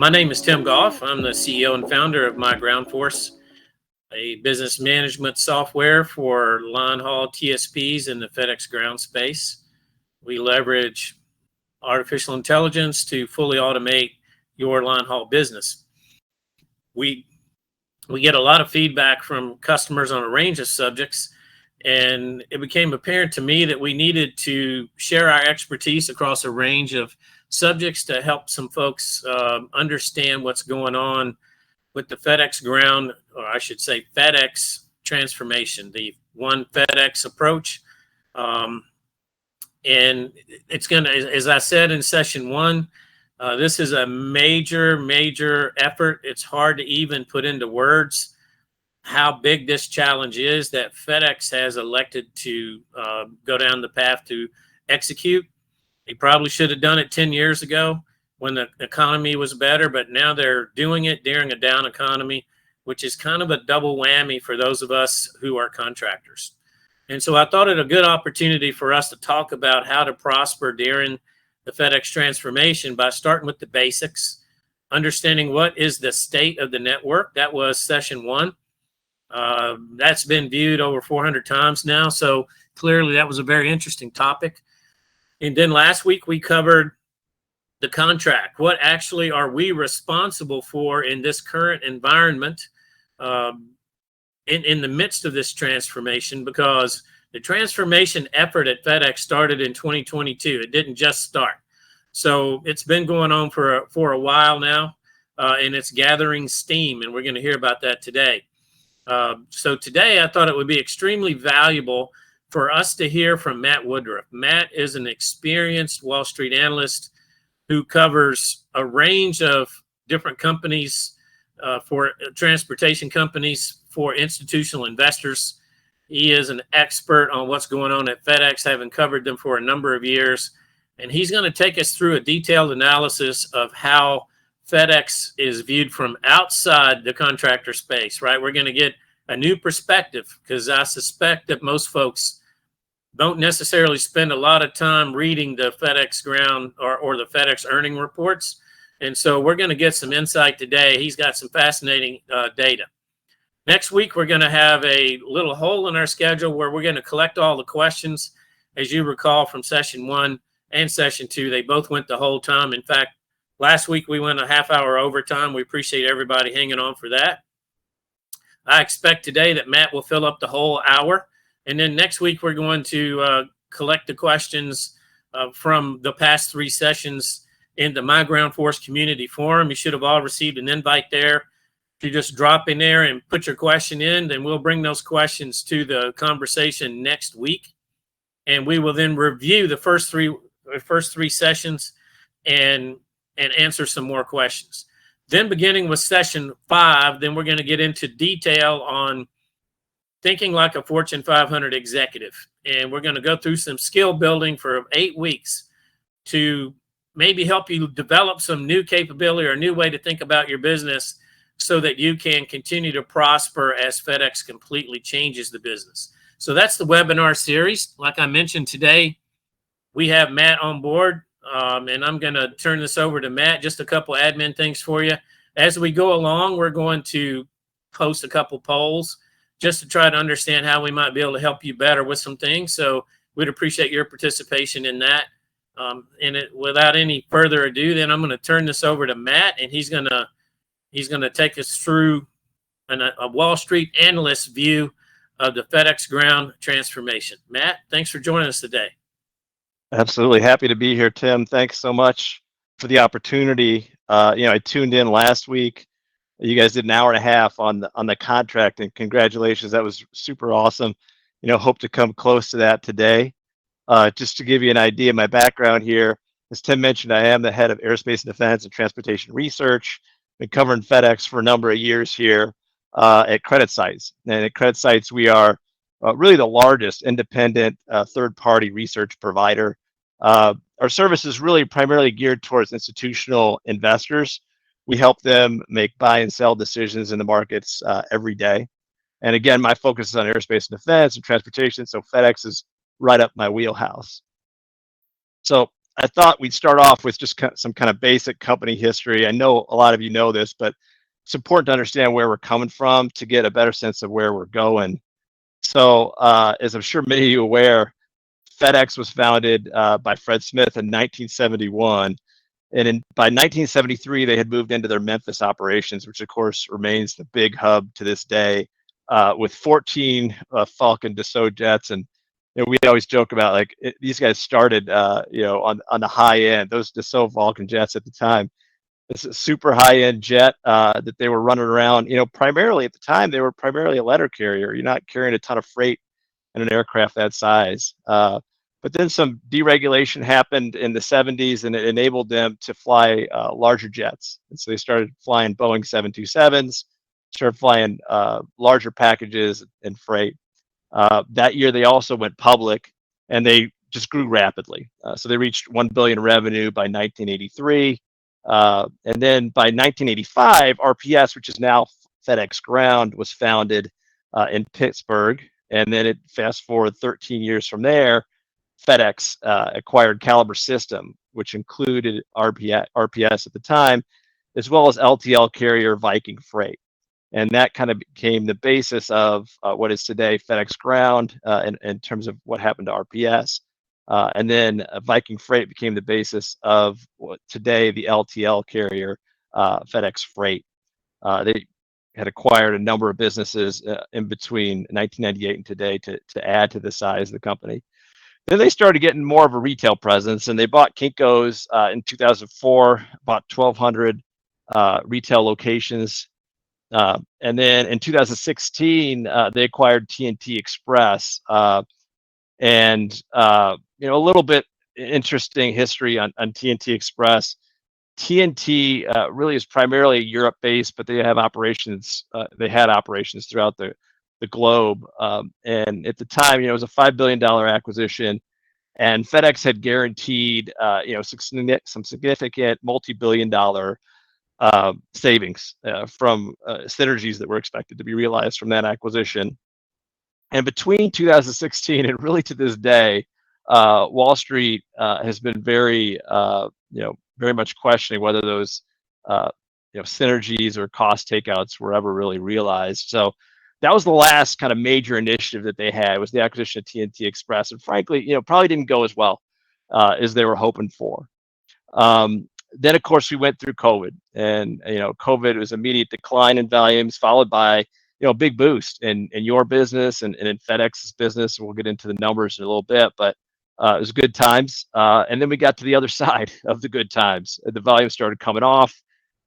My name is Tim Goff. I'm the CEO and founder of mygroundforce, a business management software for line haul TSPs in the FedEx ground space. We leverage artificial intelligence to fully automate your line haul business. We get a lot of feedback from customers on a range of subjects, and it became apparent to me that we needed to share our expertise across a range of subjects to help some folks understand what's going on with the FedEx ground, or I should say FedEx transformation, the one FedEx approach. And it's going to, as I said in session one, this is a major effort. It's hard to even put into words how big this challenge is that FedEx has elected to go down the path to execute. They probably should have done it 10 years ago when the economy was better, but now they're doing it during a down economy, which is kind of a double whammy for those of us who are contractors. And so I thought it a good opportunity for us to talk about how to prosper during the FedEx transformation by starting with the basics, understanding what is the state of the network. That was session one. That's been viewed over 400 times now. So clearly that was a very interesting topic. And then last week we covered the contract. What actually are we responsible for in this current environment in the midst of this transformation? Because the transformation effort at FedEx started in 2022. It didn't just start. So it's been going on for a while now, and it's gathering steam, and we're going to hear about that today. So today I thought it would be extremely valuable for us to hear from Matt Woodruff. Matt is an experienced Wall Street analyst who covers a range of different companies for transportation companies for institutional investors. He is an expert on what's going on at FedEx, having covered them for a number of years. And he's going to take us through a detailed analysis of how FedEx is viewed from outside the contractor space, right? We're going to get a new perspective because I suspect that most folks don't necessarily spend a lot of time reading the FedEx ground or the FedEx earning reports. And so we're going to get some insight today. He's got some fascinating data. Next week, we're going to have a little hole in our schedule where we're going to collect all the questions. As you recall from session one and session two, they both went the whole time. In fact, last week we went a half-hour overtime. We appreciate everybody hanging on for that. I expect today that Matt will fill up the whole hour. And then next week, we're going to collect the questions from the past three sessions in the mygroundforce community forum. You should have all received an invite there. If you just drop in there and put your question in, then we'll bring those questions to the conversation next week. And we will then review the first three sessions and answer some more questions. Then beginning with session 5, then we're going to get into detail on thinking like a Fortune 500 executive. And we're going to go through some skill building for 8 weeks to maybe help you develop some new capability or a new way to think about your business so that you can continue to prosper as FedEx completely changes the business. So that's the webinar series. Like I mentioned today, we have Matt on board, and I'm going to turn this over to Matt. Just a couple admin things for you. As we go along, we're going to post a couple polls just to try to understand how we might be able to help you better with some things. So we'd appreciate your participation in that. Without any further ado, then I'm going to turn this over to Matt, and he's going to take us through a Wall Street analyst view of the FedEx ground transformation. Matt, thanks for joining us today. Absolutely happy to be here, Tim. Thanks so much for the opportunity. I tuned in last week. You guys did an hour and a half on the contract, and congratulations. That was super awesome. Hope to come close to that today. Just to give you an idea of my background here, as Tim mentioned, I am the head of aerospace and defense and transportation research. Been covering FedEx for a number of years here at Credit Sites. And at Credit Sites, we are really the largest independent third-party research provider. Our service is really primarily geared towards institutional investors. We help them make buy and sell decisions in the markets every day. And again, my focus is on aerospace and defense and transportation, so FedEx is right up my wheelhouse. So I thought we'd start off with just some kind of basic company history. I know a lot of you know this, but it's important to understand where we're coming from to get a better sense of where we're going. So, as I'm sure many of you are aware, FedEx was founded by Fred Smith in 1971. By 1973, they had moved into their Memphis operations, which of course remains the big hub to this day, with 14 Falcon Dassault jets. And we always joke about these guys started, on the high end. Those Dassault Falcon jets at the time, it's a super high end jet that they were running around. Primarily at the time, they were primarily a letter carrier. You're not carrying a ton of freight in an aircraft that size. But then some deregulation happened in the 70s, and it enabled them to fly larger jets. And so they started flying Boeing 727s, started flying larger packages and freight. That year, they also went public, and they just grew rapidly. So they reached 1 billion revenue by 1983. And then by 1985, RPS, which is now FedEx Ground, was founded in Pittsburgh. And then it fast forward 13 years from there, FedEx acquired Caliber System, which included RPS at the time, as well as LTL carrier Viking Freight. And that kind of became the basis of what is today FedEx Ground in terms of what happened to RPS. And then Viking Freight became the basis of what today the LTL carrier FedEx Freight. They had acquired a number of businesses in between 1998 and today to add to the size of the company. Then they started getting more of a retail presence, and they bought Kinko's in 2004, about 1,200 retail locations. And then in 2016, they acquired TNT Express. And a little bit interesting history on TNT Express. TNT really is primarily Europe-based, but they have operations. They had operations throughout the globe. And at the time, it was a $5 billion acquisition, and FedEx had guaranteed, some significant multi-billion-dollar savings from synergies that were expected to be realized from that acquisition. And between 2016 and really to this day, Wall Street has been very much questioning whether those synergies or cost takeouts were ever really realized. So that was the last kind of major initiative that they had, was the acquisition of TNT Express, and frankly, probably didn't go as well as they were hoping for. Then of course we went through COVID, and COVID was immediate decline in volumes, followed by a big boost in your business and in FedEx's business. We'll get into the numbers in a little bit, but it was good times. And then we got to the other side of the good times. The volume started coming off,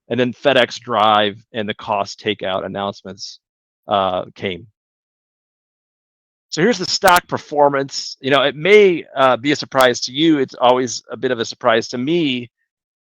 and then FedEx Drive and the cost takeout announcements came. So here's the stock performance. It may be a surprise to you. It's always a bit of a surprise to me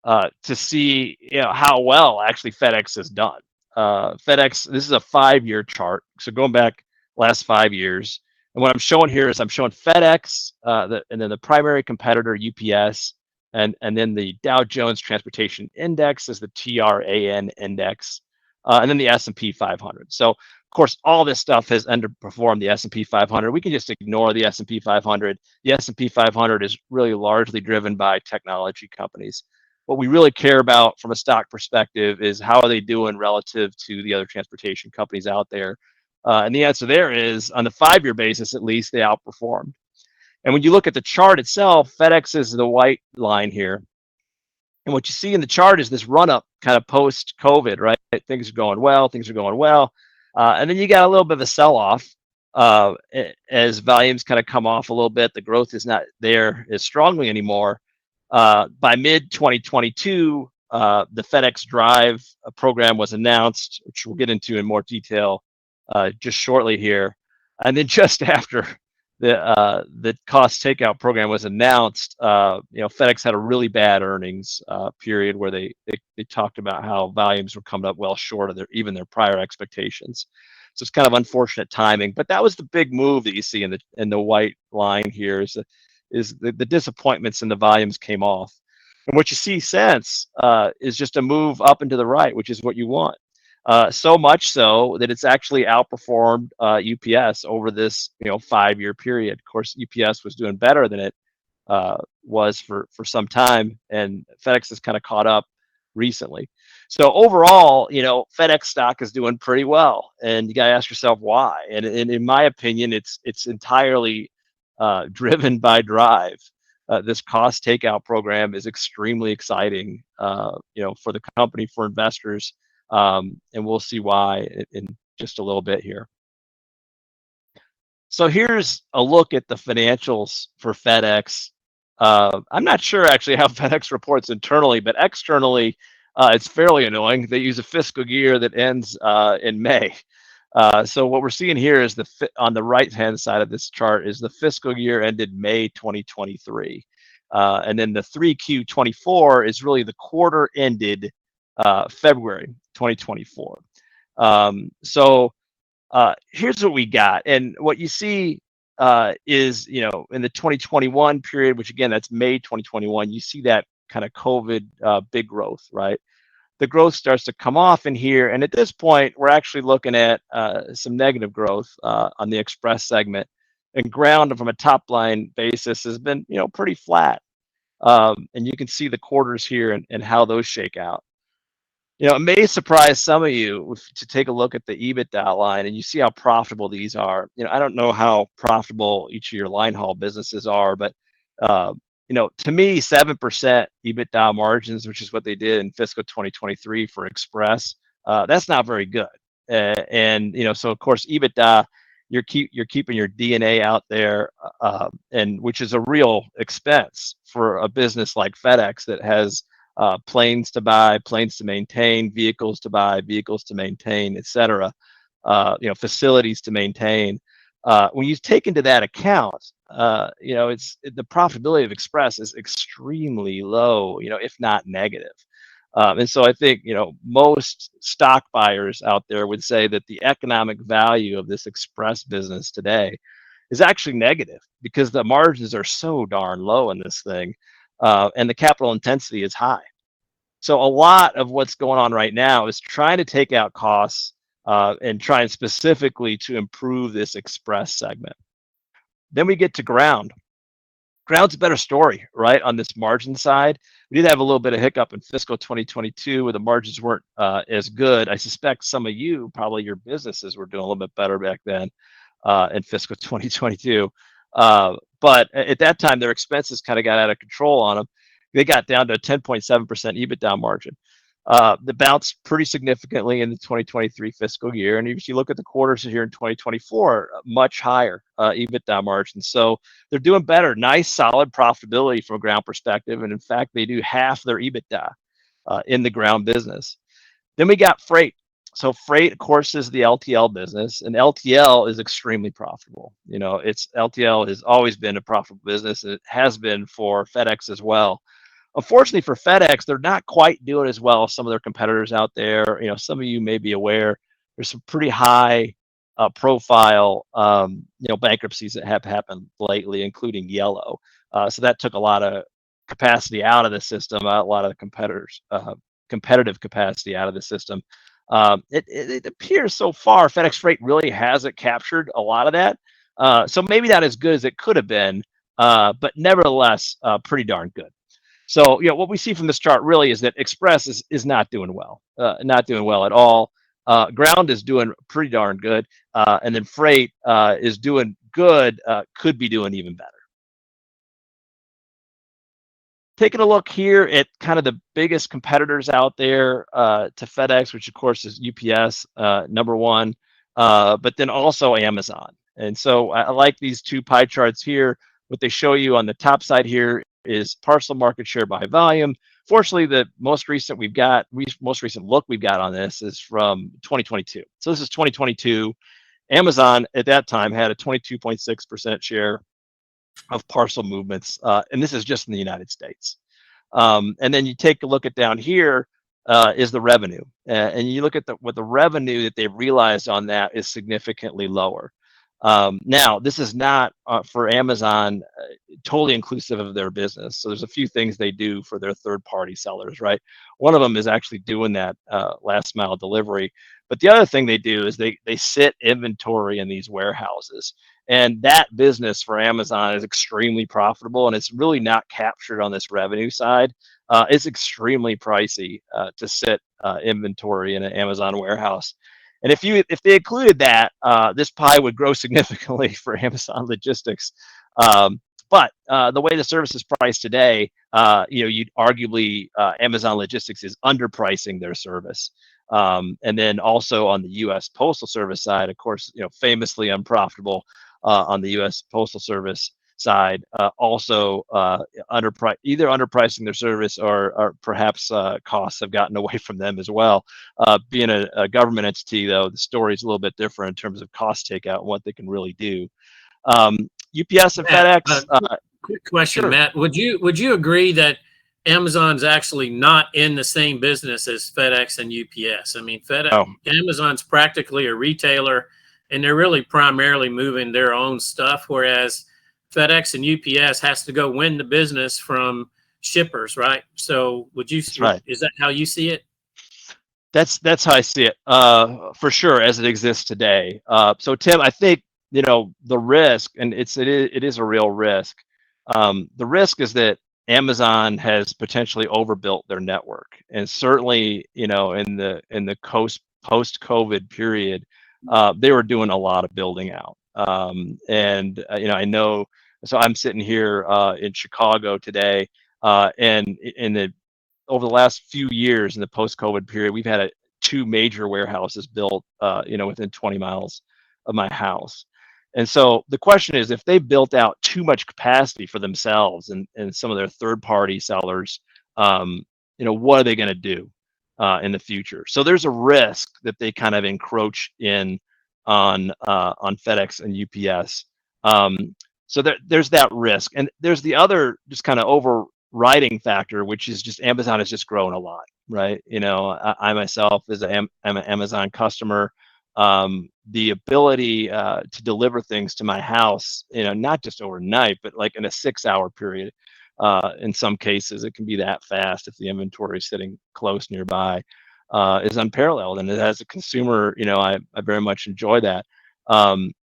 to see how well actually FedEx has done. FedEx, this is a 5-year chart, so going back last 5 years. And what I'm showing here is I'm showing FedEx, and then the primary competitor UPS, and then the Dow Jones Transportation Index is the TRAN index, and then the S&P 500. So of course, all this stuff has underperformed the S&P 500. We can just ignore the S&P 500. The S&P 500 is really largely driven by technology companies. What we really care about from a stock perspective is how are they doing relative to the other transportation companies out there. And the answer there is, on the 5-year basis, at least, they outperformed. And when you look at the chart itself, FedEx is the white line here. And what you see in the chart is this run up kind of post-COVID, right? Things are going well, and then you got a little bit of a sell-off as volumes kind of come off a little bit. The growth is not there as strongly anymore. By mid-2022, the FedEx Drive program was announced, which we'll get into in more detail just shortly here. And then just after the cost takeout program was announced, FedEx had a really bad earnings period where they talked about how volumes were coming up well short of even their prior expectations. So it's kind of unfortunate timing, but that was the big move that you see in the white line here is the disappointments in the volumes came off. And what you see since is just a move up and to the right, which is what you want. So much so that it's actually outperformed UPS over this 5-year period. Of course, UPS was doing better than it was for some time, and FedEx has kind of caught up recently. So overall, FedEx stock is doing pretty well, and you got to ask yourself why. And in my opinion, it's entirely driven by Drive. This cost takeout program is extremely exciting, for the company, for investors, and we'll see why in just a little bit here. So here's a look at the financials for FedEx. I'm not sure actually how FedEx reports internally, but externally, it's fairly annoying. They use a fiscal year that ends in May. So what we're seeing here is on the right-hand side of this chart is the fiscal year ended May 2023. And then the 3Q24 is really the quarter ended February 2024. Here's what we got. And what you see is, in the 2021 period, which again, that's May 2021, you see that kind of COVID big growth, right? The growth starts to come off in here. And at this point, we're actually looking at some negative growth on the Express segment. And Ground from a top line basis has been, pretty flat. And you can see the quarters here and how those shake out. It may surprise some of you to take a look at the EBITDA line and you see how profitable these are. I don't know how profitable each of your line haul businesses are, but to me, 7% EBITDA margins, which is what they did in fiscal 2023 for Express, that's not very good. So of course, EBITDA, you're keeping your DNA out there, and which is a real expense for a business like FedEx that has planes to buy, planes to maintain, vehicles to buy, vehicles to maintain, etc. Facilities to maintain. When you take into that account, it's the profitability of Express is extremely low, if not negative. And so I think, most stock buyers out there would say that the economic value of this Express business today is actually negative because the margins are so darn low in this thing, and the capital intensity is high. So a lot of what's going on right now is trying to take out costs and trying specifically to improve this Express segment. Then we get to Ground. Ground's a better story, right? On this margin side, we did have a little bit of hiccup in fiscal 2022 where the margins weren't as good. I suspect some of you, probably your businesses, were doing a little bit better back then in fiscal 2022. But at that time, their expenses kind of got out of control on them. They got down to a 10.7% EBITDA margin. That bounced pretty significantly in the 2023 fiscal year. And if you look at the quarters here in 2024, much higher EBITDA margins. So they're doing better. Nice, solid profitability from a Ground perspective. And in fact, they do half their EBITDA in the Ground business. Then we got Freight. So Freight, of course, is the LTL business, and LTL is extremely profitable. LTL has always been a profitable business, and it has been for FedEx as well. Unfortunately for FedEx, they're not quite doing as well as some of their competitors out there. Some of you may be aware there's some pretty high profile, bankruptcies that have happened lately, including Yellow. So that took a lot of capacity out of the system, a lot of the competitors, competitive capacity out of the system. It appears so far FedEx Freight really hasn't captured a lot of that. So maybe not as good as it could have been, but nevertheless, pretty darn good. So, what we see from this chart really is that Express is not doing well, not doing well at all. Ground is doing pretty darn good. And then Freight is doing good, could be doing even better. Taking a look here at kind of the biggest competitors out there to FedEx, which of course is UPS, number one, but then also Amazon. And so I like these two pie charts here. What they show you on the top side here is parcel market share by volume. Fortunately, the most recent look we've got on this is from 2022. So this is 2022. Amazon at that time had a 22.6% share of parcel movements, and this is just in the United States. And then you take a look at down here is the revenue, and you look at what the revenue that they've realized on that is significantly lower. Now, this is not for Amazon totally inclusive of their business. So there's a few things they do for their third-party sellers, right? One of them is actually doing that last mile delivery. But the other thing they do is they sit inventory in these warehouses. And that business for Amazon is extremely profitable, and it's really not captured on this revenue side. It's extremely pricey to sit inventory in an Amazon warehouse. And if they included that, this pie would grow significantly for Amazon Logistics. But the way the service is priced today, you'd arguably Amazon Logistics is underpricing their service. And then also on the U.S. Postal Service side, of course, famously unprofitable on the U.S. Postal Service side, also either underpricing their service or perhaps costs have gotten away from them as well. Being a government entity, though, the story is a little bit different in terms of cost takeout and what they can really do. UPS and Matt, FedEx. quick question, Sure. Matt. Would you agree that Amazon's actually not in the same business as FedEx and UPS? I mean, Amazon's practically a retailer, and they're really primarily moving their own stuff, whereas FedEx and UPS has to go win the business from shippers, right? So That's right. is that how you see it? That's how I see it, for sure, as it exists today. So Tim, I think the risk, and it is a real risk. The risk is that Amazon has potentially overbuilt their network, and certainly in the post-COVID period, they were doing a lot of building out. I know. So I'm sitting here in Chicago today, and over the last few years in the post-COVID period, we've had two major warehouses built, within 20 miles of my house. And so the question is, if they built out too much capacity for themselves and some of their third-party sellers, what are they going to do in the future? So there's a risk that they kind of encroach in on FedEx and UPS. So there's that risk, and there's the other just kind of overriding factor, which is just Amazon has just grown a lot, right? I myself I'm an Amazon customer. The ability to deliver things to my house, not just overnight, but like in a 6-hour period. In some cases, it can be that fast if the inventory is sitting close nearby, is unparalleled. And as a consumer, I very much enjoy that.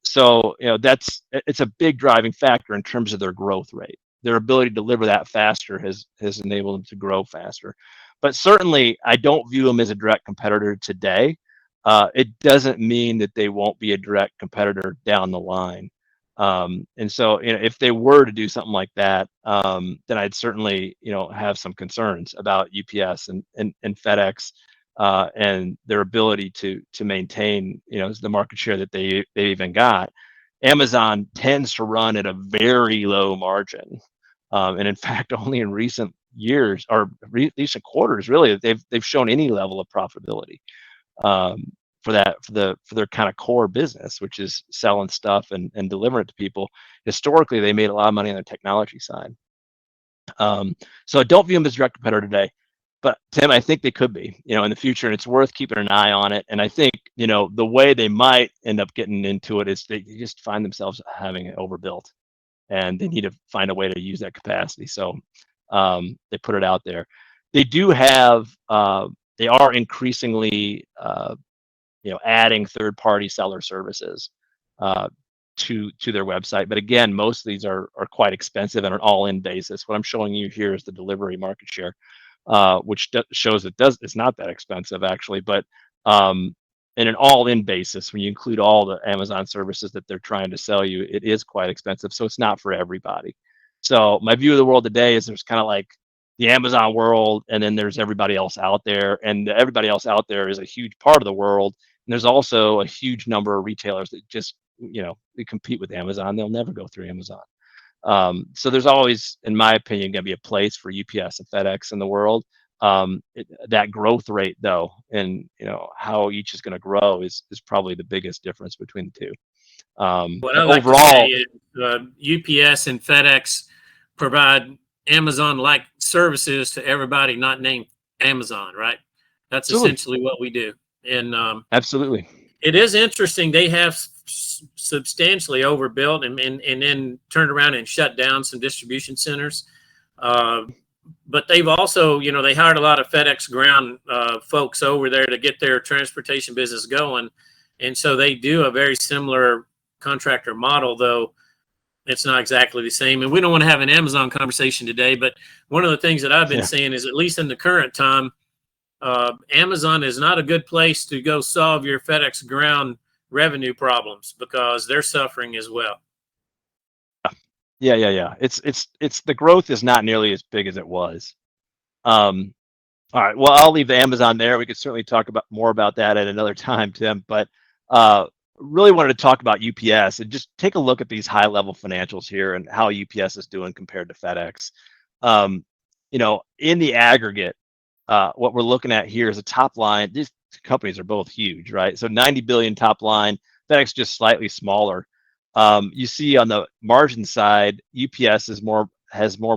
So it's a big driving factor in terms of their growth rate. Their ability to deliver that faster has enabled them to grow faster. But certainly, I don't view them as a direct competitor today. It doesn't mean that they won't be a direct competitor down the line. And so, if they were to do something like that, then I'd certainly, have some concerns about UPS and FedEx and their ability to maintain, the market share that they even got. Amazon tends to run at a very low margin, and in fact, only in recent years or recent quarters, really, they've shown any level of profitability. For their kind of core business, which is selling stuff and delivering it to people. Historically, they made a lot of money on their technology side. So I don't view them as a direct competitor today, but Tim, I think they could be, in the future, and it's worth keeping an eye on it. And I think, the way they might end up getting into it is they just find themselves having it overbuilt, and they need to find a way to use that capacity. So they put it out there. They do have, they are increasingly, adding third-party seller services to their website. But again, most of these are quite expensive on an all-in basis. What I'm showing you here is the delivery market share, which shows it's not that expensive actually. But in an all-in basis, when you include all the Amazon services that they're trying to sell you, it is quite expensive. So it's not for everybody. So my view of the world today is there's kind of like the Amazon world, and then there's everybody else out there, and everybody else out there is a huge part of the world. And there's also a huge number of retailers that just, they compete with Amazon. They'll never go through Amazon. So there's always, in my opinion, going to be a place for UPS and FedEx in the world. That growth rate, though, and how each is going to grow is probably the biggest difference between the two. What I like overall, to say is UPS and FedEx provide Amazon-like services to everybody not named Amazon, right? That's essentially what we do. And absolutely, it is interesting. They have substantially overbuilt and then turned around and shut down some distribution centers. but they've also, they hired a lot of FedEx Ground folks over there to get their transportation business going. And so they do a very similar contractor model, though it's not exactly the same. And we don't want to have an Amazon conversation today, but one of the things that I've been seeing is, at least in the current time, Amazon is not a good place to go solve your FedEx Ground revenue problems, because they're suffering as well. Yeah. It's the growth is not nearly as big as it was. All right. Well, I'll leave the Amazon there. We could certainly talk about more about that at another time, Tim. But really wanted to talk about UPS and just take a look at these high-level financials here and how UPS is doing compared to FedEx. In the aggregate, what we're looking at here is a top line. These companies are both huge, right? So 90 billion top line. FedEx just slightly smaller. You see on the margin side, UPS has more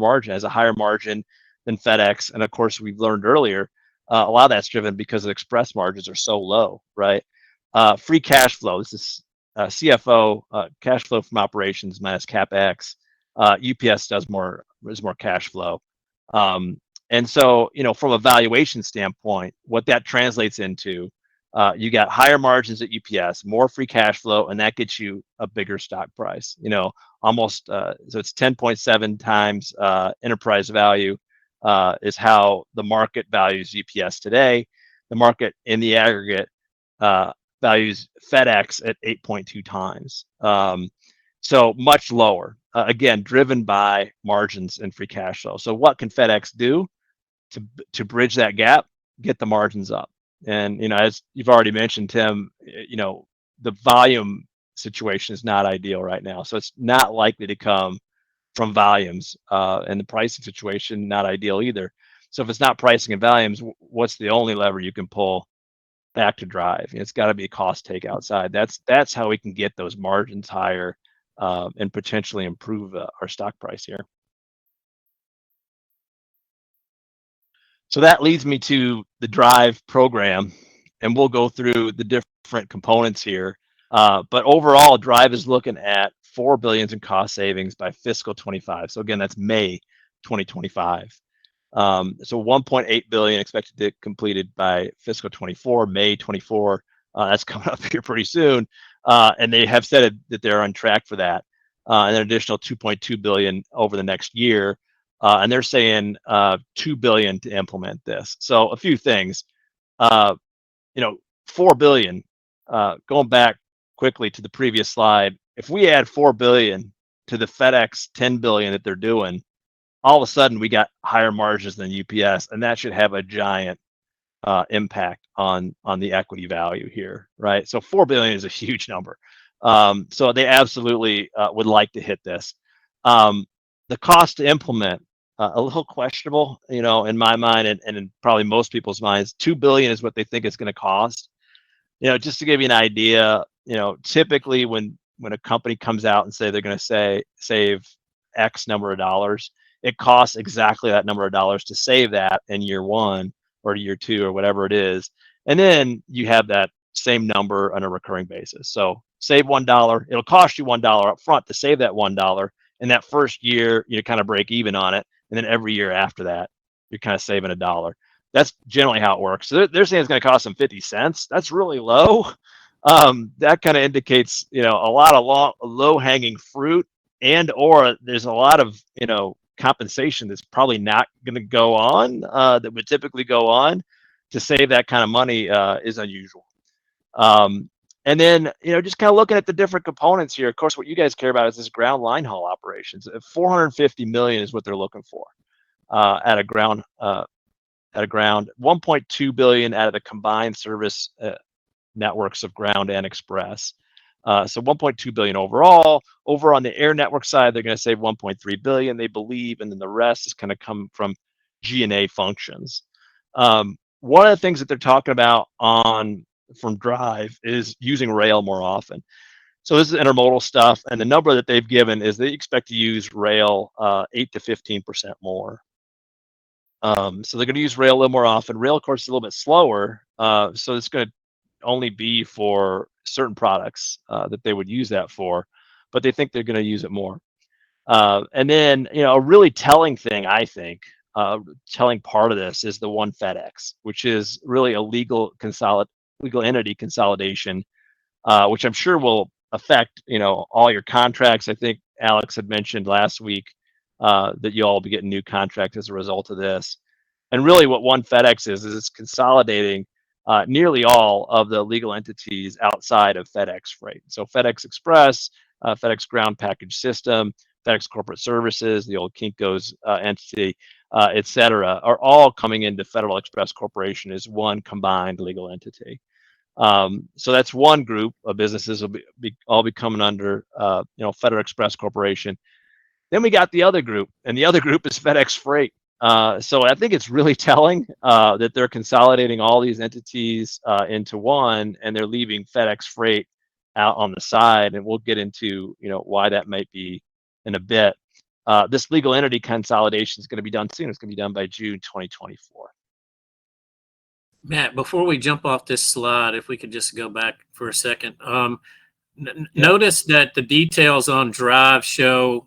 margin, has a higher margin than FedEx. And of course, we've learned earlier, a lot of that's driven because the express margins are so low, right? Free cash flow, this is CFO, cash flow from operations minus CapEx. UPS is more cash flow. And so, from a valuation standpoint, what that translates into, you got higher margins at UPS, more free cash flow, and that gets you a bigger stock price. Almost so it's 10.7 times enterprise value is how the market values UPS today. The market in the aggregate values FedEx at 8.2 times. So much lower, again, driven by margins and free cash flow. So what can FedEx do to bridge that gap? Get the margins up. And, as you've already mentioned, Tim, the volume situation is not ideal right now. So it's not likely to come from volumes, and the pricing situation, not ideal either. So if it's not pricing and volumes, what's the only lever you can pull back to drive? It's got to be a cost takeout side. That's how we can get those margins higher, and potentially improve our stock price here. So that leads me to the Drive program, and we'll go through the different components here. But overall, Drive is looking at $4 billion in cost savings by fiscal 25. So again, that's May 2025. So 1.8 billion expected to completed by fiscal 24, May 24. That's coming up here pretty soon, and they have said that they're on track for that. And an additional 2.2 billion over the next year. And they're saying 2 billion to implement this. So a few things, 4 billion, going back quickly to the previous slide, if we add 4 billion to the FedEx 10 billion that they're doing, all of a sudden we got higher margins than UPS, and that should have a giant impact on the equity value here, right? So 4 billion is a huge number. So they absolutely would like to hit this. The cost to implement, a little questionable, in my mind, and in probably most people's minds. 2 billion is what they think it's going to cost. Just to give you an idea, typically when a company comes out and say they're going to save X number of dollars, it costs exactly that number of dollars to save that in year one or year two or whatever it is. And then you have that same number on a recurring basis. So save $1, it'll cost you $1 up front to save that $1. And that first year, you kind of break even on it. And then every year after that, you're kind of saving $1. That's generally how it works. So they're saying it's going to cost them 50 cents. That's really low. That kind of indicates, a lot of low hanging fruit, and or there's a lot of, compensation that's probably not going to go on, that would typically go on. To save that kind of money is unusual. And then, just kind of looking at the different components here. Of course, what you guys care about is this ground line haul operations. 450 million is what they're looking for at a ground. 1.2 billion out of the combined service networks of ground and express. So 1.2 billion overall. Over on the air network side, they're going to save 1.3 billion, they believe, and then the rest is going to come from G&A functions. One of the things that they're talking about from Drive is using rail more often. So this is intermodal stuff, and the number that they've given is they expect to use rail 8 to 15% more. So they're going to use rail a little more often. Rail, of course, is a little bit slower, so it's going to only be for certain products that they would use that for, but they think they're going to use it more. And then, a really telling thing, I think, telling part of this is the One FedEx, which is really a legal entity consolidation, which I'm sure will affect all your contracts. I think Alex had mentioned last week that you all will be getting new contracts as a result of this. And really, what One FedEx is it's consolidating nearly all of the legal entities outside of FedEx Freight. So FedEx Express, FedEx Ground Package System, FedEx Corporate Services, the old Kinko's entity, et cetera, are all coming into Federal Express Corporation as one combined legal entity. So that's one group of businesses will all be coming under Federal Express Corporation. Then we got the other group, and the other group is FedEx Freight. So I think it's really telling that they're consolidating all these entities into one, and they're leaving FedEx Freight out on the side. And we'll get into why that might be in a bit. This legal entity consolidation is going to be done soon. It's going to be done by June 2024. Matt, before we jump off this slide, if we could just go back for a second. Notice that the details on Drive show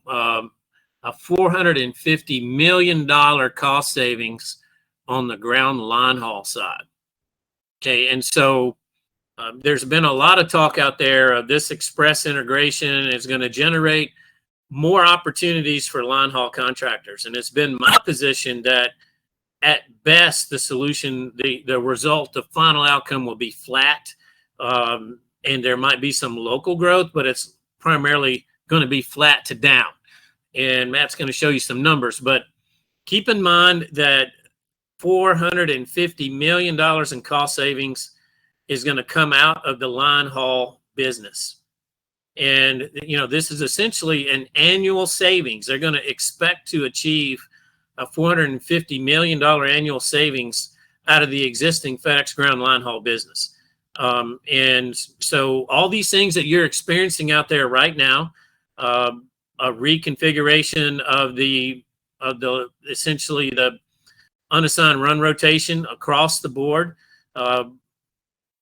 a $450 million cost savings on the ground line haul side. Okay, and so there's been a lot of talk out there of this express integration is going to generate more opportunities for line haul contractors. And it's been my position that at best, the solution, the result, the final outcome will be flat. And there might be some local growth, but it's primarily going to be flat to down. And Matt's going to show you some numbers, but keep in mind that $450 million in cost savings is going to come out of the line haul business. And, this is essentially an annual savings. They're going to expect to achieve a $450 million annual savings out of the existing FedEx ground line haul business. And so all these things that you're experiencing out there right now, a reconfiguration of the essentially the unassigned run rotation across the board,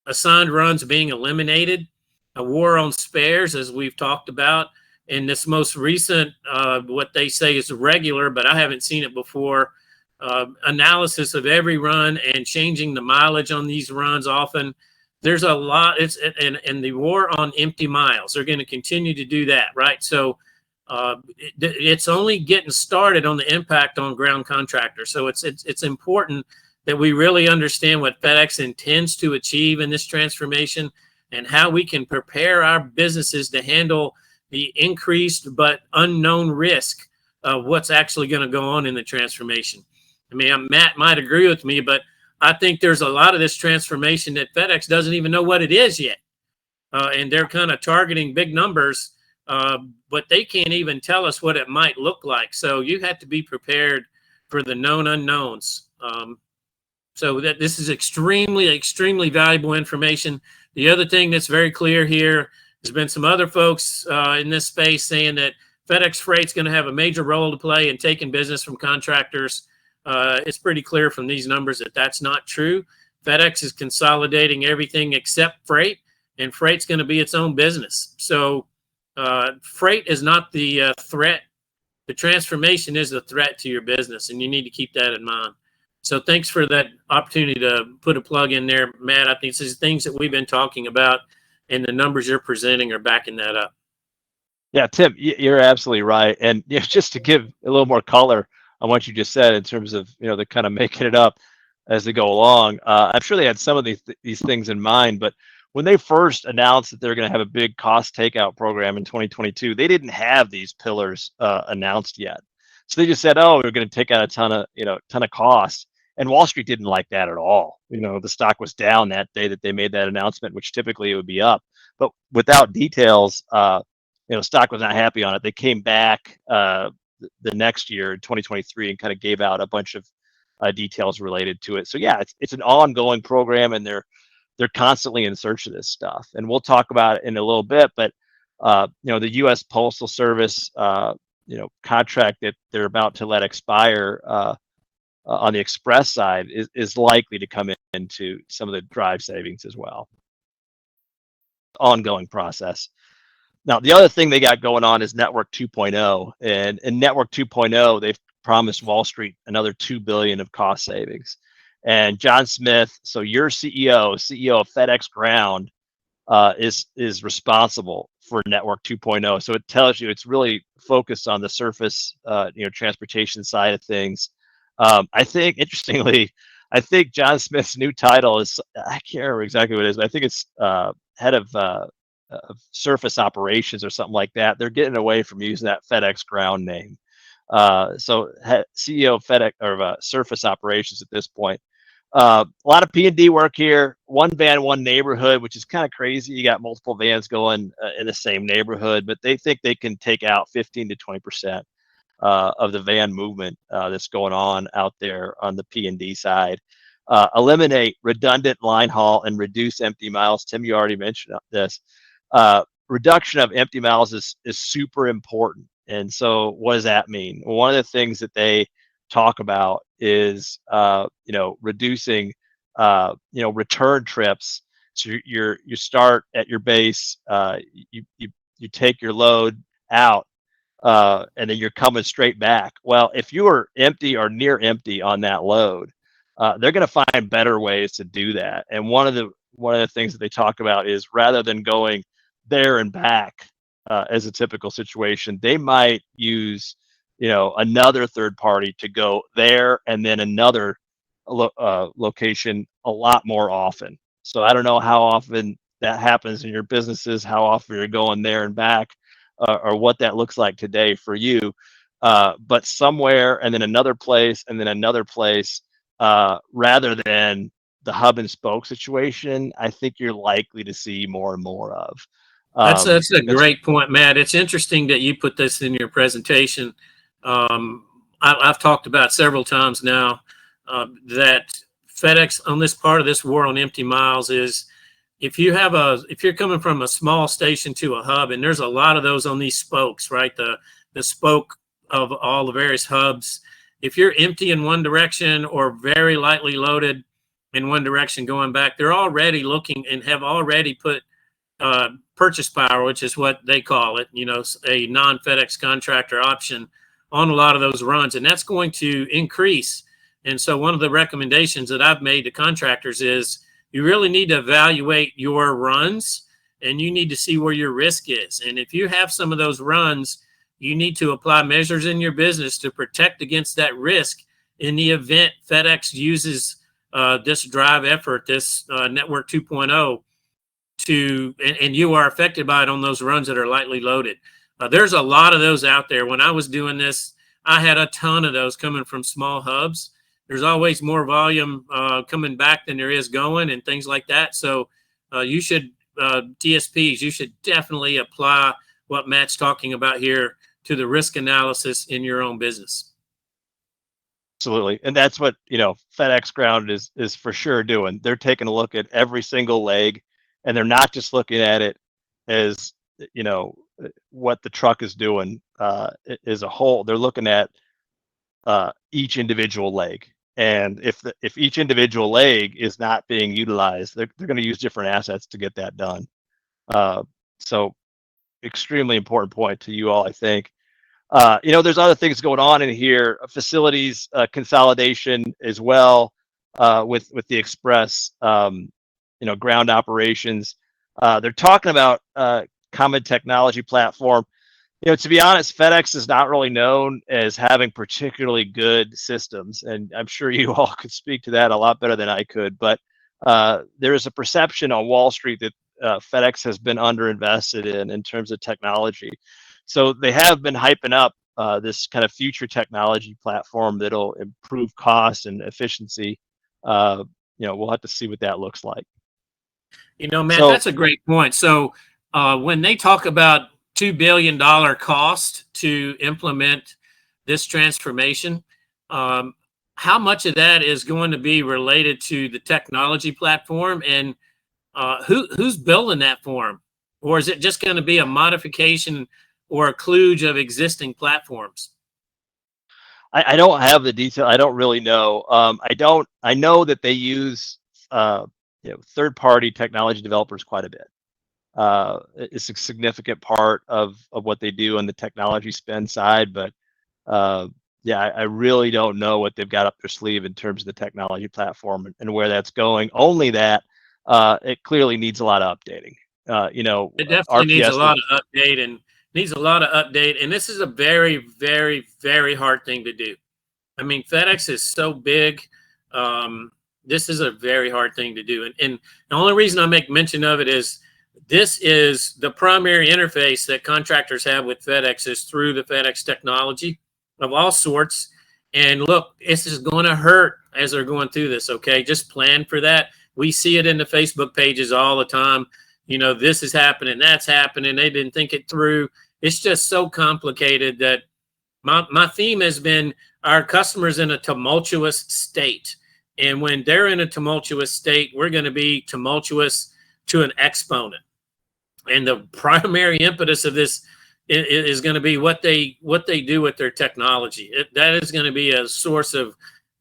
assigned runs being eliminated, a war on spares, as we've talked about, and this most recent, what they say is regular, but I haven't seen it before, analysis of every run and changing the mileage on these runs often. There's a lot, and the war on empty miles. They're going to continue to do that, right? So it's only getting started on the impact on ground contractors. So it's important that we really understand what FedEx intends to achieve in this transformation and how we can prepare our businesses to handle the increased but unknown risk of what's actually going to go on in the transformation. I mean, Matt might agree with me, but I think there's a lot of this transformation that FedEx doesn't even know what it is yet. And they're kind of targeting big numbers, but they can't even tell us what it might look like. So you have to be prepared for the known unknowns. So that this is extremely, extremely valuable information. The other thing that's very clear here, there's been some other folks in this space saying that FedEx Freight's going to have a major role to play in taking business from contractors. It's pretty clear from these numbers that that's not true. FedEx is consolidating everything except freight, and freight's going to be its own business. So freight is not the threat. The transformation is the threat to your business, and you need to keep that in mind. So thanks for that opportunity to put a plug in there, Matt. I think these are things that we've been talking about, and the numbers you're presenting are backing that up. Yeah, Tim, you're absolutely right. And just to give a little more color on what you just said in terms of, they're kind of making it up as they go along. I'm sure they had some of these things in mind, but when they first announced that they're going to have a big cost takeout program in 2022, they didn't have these pillars announced yet. So they just said, "Oh, we're going to take out a ton of costs." And Wall Street didn't like that at all. The stock was down that day that they made that announcement, which typically it would be up. But without details, stock was not happy on it. They came back the next year, 2023, and kind of gave out a bunch of details related to it. So yeah, it's an ongoing program, and they're constantly in search of this stuff. And we'll talk about it in a little bit. But the U.S. Postal Service contract that they're about to let expire on the express side is likely to come into some of the drive savings as well. Ongoing process. Now, the other thing they got going on is Network 2.0, and in Network 2.0, they've promised Wall Street another $2 billion of cost savings. And John Smith, so your CEO of FedEx Ground, is responsible for Network 2.0. So it tells you it's really focused on the surface, transportation side of things. I think, interestingly, I think John Smith's new title is, I can't remember exactly what it is, but I think it's head of surface operations or something like that. They're getting away from using that FedEx Ground name. So CEO of FedEx or surface operations at this point. A lot of P&D work here. One van, one neighborhood, which is kind of crazy. You got multiple vans going in the same neighborhood, but they think they can take out 15 to 20% of the van movement that's going on out there on the P&D side. Eliminate redundant line haul and reduce empty miles. Tim, you already mentioned this. Reduction of empty miles is super important. And so what does that mean? Well, one of the things that they talk about is reducing return trips. So you start at your base, you take your load out, and then you're coming straight back. Well, if you are empty or near empty on that load, they're going to find better ways to do that. And one of the things that they talk about is, rather than going there and back as a typical situation, they might use another third party to go there and then another location a lot more often. So I don't know how often that happens in your businesses, how often you're going there and back, or what that looks like today for you. But somewhere and then another place and then another place, rather than the hub and spoke situation, I think you're likely to see more and more of. That's a great point, Matt. It's interesting that you put this in your presentation. I've talked about several times now that FedEx on this part of this war on empty miles is, if you're coming from a small station to a hub, and there's a lot of those on these spokes, right? The spoke of all the various hubs. If you're empty in one direction or very lightly loaded in one direction going back, they're already looking and have already put purchase power, which is what they call it, a non-FedEx contractor option on a lot of those runs, and that's going to increase. And so one of the recommendations that I've made to contractors is, you really need to evaluate your runs, and you need to see where your risk is. And if you have some of those runs, you need to apply measures in your business to protect against that risk in the event FedEx uses this drive effort, this Network 2.0, and you are affected by it on those runs that are lightly loaded. There's a lot of those out there. When I was doing this, I had a ton of those coming from small hubs. There's always more volume coming back than there is going, and things like that. So TSPs, you should definitely apply what Matt's talking about here to the risk analysis in your own business. Absolutely. And that's what, FedEx Ground is for sure doing. They're taking a look at every single leg, and they're not just looking at it as, what the truck is doing as a whole. They're looking at each individual leg. And if each individual leg is not being utilized, they're going to use different assets to get that done. So extremely important point to you all, I think. There's other things going on in here, facilities consolidation as well, with the express, ground operations. They're talking about common technology platform. To be honest, FedEx is not really known as having particularly good systems, and I'm sure you all could speak to that a lot better than I could. But there is a perception on Wall Street that FedEx has been underinvested in terms of technology. So they have been hyping up this kind of future technology platform that'll improve cost and efficiency. We'll have to see what that looks like. Matt, that's a great point. So when they talk about $2 billion cost to implement this transformation, how much of that is going to be related to the technology platform, and who's building that for them? Or is it just going to be a modification or a kludge of existing platforms? I don't have the detail. I don't really know. I know that they use third-party technology developers quite a bit. It's a significant part of what they do on the technology spend side, but yeah, I really don't know what they've got up their sleeve in terms of the technology platform and where that's going. Only that it clearly needs a lot of updating. It definitely needs a RPS was lot of update and needs a lot of update. And this is a very, very, very hard thing to do. I mean, FedEx is so big. Um, this is a very hard thing to do. And the only reason I make mention of it is this is the primary interface that contractors have with FedEx is through the FedEx technology of all sorts. And look, this is going to hurt as they're going through this. Okay. Just plan for that. We see it in the Facebook pages all the time. You know, this is happening, that's happening. They didn't think it through. It's just so complicated that my theme has been our customers in a tumultuous state. And when they're in a tumultuous state, we're going to be tumultuous to an exponent. And the primary impetus of this is going to be what they do with their technology. That is going to be a source of